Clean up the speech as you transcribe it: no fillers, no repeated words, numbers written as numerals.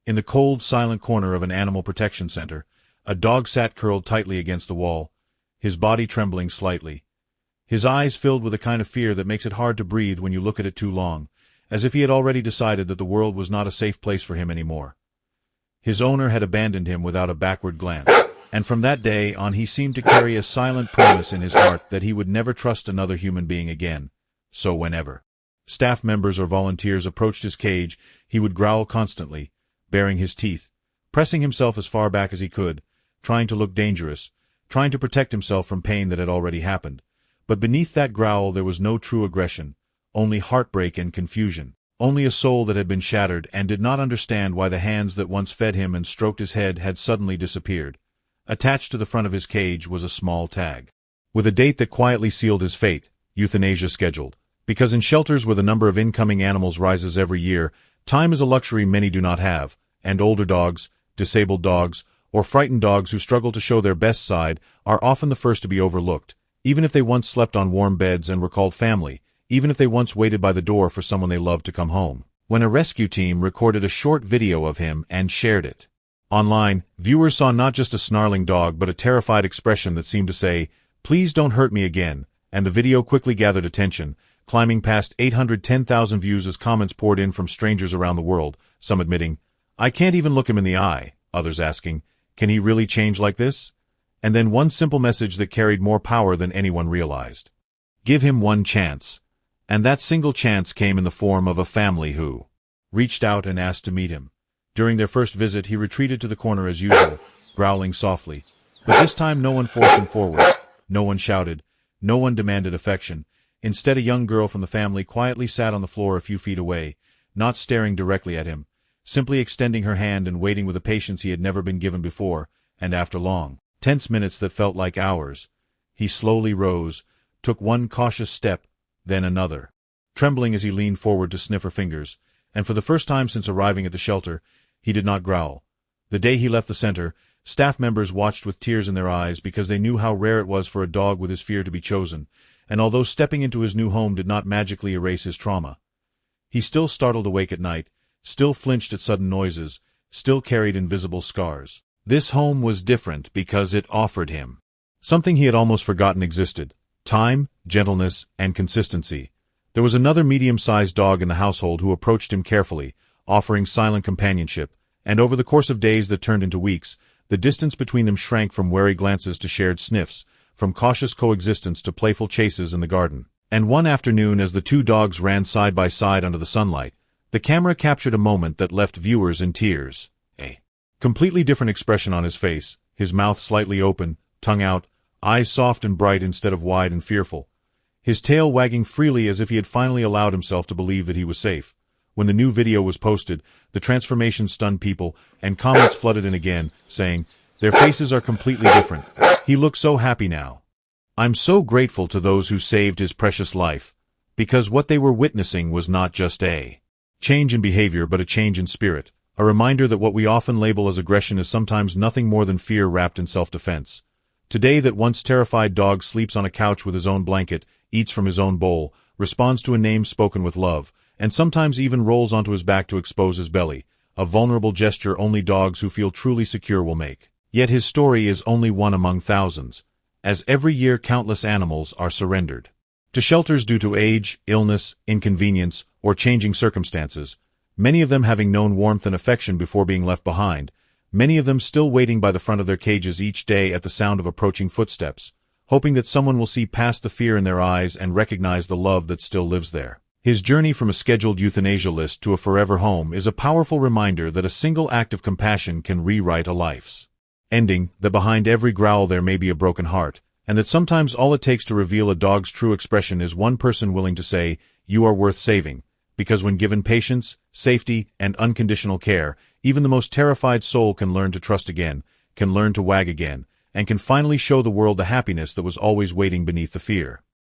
In the cold, silent corner of an animal protection center, a dog sat curled tightly against the wall, his body trembling slightly. His eyes filled with a kind of fear that makes it hard to breathe when you look at it too long, as if he had already decided that the world was not a safe place for him anymore. His owner had abandoned him without a backward glance, and from that day on he seemed to carry a silent promise in his heart that he would never trust another human being again. So whenever staff members or volunteers approached his cage, he would growl constantly, baring his teeth, pressing himself as far back as he could, trying to look dangerous, trying to protect himself from pain that had already happened. But beneath that growl there was no true aggression, only heartbreak and confusion, only a soul that had been shattered and did not understand why the hands that once fed him and stroked his head had suddenly disappeared. Attached to the front of his cage was a small tag, with a date that quietly sealed his fate: euthanasia scheduled. Because in shelters where the number of incoming animals rises every year, time is a luxury many do not have, and older dogs, disabled dogs, or frightened dogs who struggle to show their best side are often the first to be overlooked, even if they once slept on warm beds and were called family, even if they once waited by the door for someone they loved to come home. When a rescue team recorded a short video of him and shared it online, viewers saw not just a snarling dog but a terrified expression that seemed to say, "Please don't hurt me again," and the video quickly gathered attention, climbing past 810,000 views as comments poured in from strangers around the world, some admitting, "I can't even look him in the eye," others asking, "Can he really change like this?" And then one simple message that carried more power than anyone realized: "Give him one chance." And that single chance came in the form of a family who reached out and asked to meet him. During their first visit, he retreated to the corner as usual, growling softly. But this time no one forced him forward. No one shouted. No one demanded affection. Instead, a young girl from the family quietly sat on the floor a few feet away, not staring directly at him, simply extending her hand and waiting with a patience he had never been given before, and after long, tense minutes that felt like hours, he slowly rose, took one cautious step, then another, trembling as he leaned forward to sniff her fingers, and for the first time since arriving at the shelter, he did not growl. The day he left the center, staff members watched with tears in their eyes because they knew how rare it was for a dog with his fear to be chosen, and although stepping into his new home did not magically erase his trauma, he still startled awake at night, still flinched at sudden noises, still carried invisible scars. This home was different because it offered him something he had almost forgotten existed: time, gentleness, and consistency. There was another medium-sized dog in the household who approached him carefully, offering silent companionship, and over the course of days that turned into weeks, the distance between them shrank from wary glances to shared sniffs, from cautious coexistence to playful chases in the garden. And one afternoon, as the two dogs ran side by side under the sunlight, the camera captured a moment that left viewers in tears. A completely different expression on his face, his mouth slightly open, tongue out, eyes soft and bright instead of wide and fearful, his tail wagging freely as if he had finally allowed himself to believe that he was safe. When the new video was posted, the transformation stunned people, and comments flooded in again, saying, "Their faces are completely different. He looks so happy now. I'm so grateful to those who saved his precious life," because what they were witnessing was not just a change in behavior but a change in spirit, a reminder that what we often label as aggression is sometimes nothing more than fear wrapped in self-defense. Today, that once terrified dog sleeps on a couch with his own blanket, eats from his own bowl, responds to a name spoken with love, and sometimes even rolls onto his back to expose his belly, a vulnerable gesture only dogs who feel truly secure will make. Yet his story is only one among thousands, as every year countless animals are surrendered to shelters due to age, illness, inconvenience, or changing circumstances, many of them having known warmth and affection before being left behind, many of them still waiting by the front of their cages each day at the sound of approaching footsteps, hoping that someone will see past the fear in their eyes and recognize the love that still lives there. His journey from a scheduled euthanasia list to a forever home is a powerful reminder that a single act of compassion can rewrite a life's ending, that behind every growl there may be a broken heart, and that sometimes all it takes to reveal a dog's true expression is one person willing to say, "You are worth saving," because when given patience, safety, and unconditional care, even the most terrified soul can learn to trust again, can learn to wag again, and can finally show the world the happiness that was always waiting beneath the fear.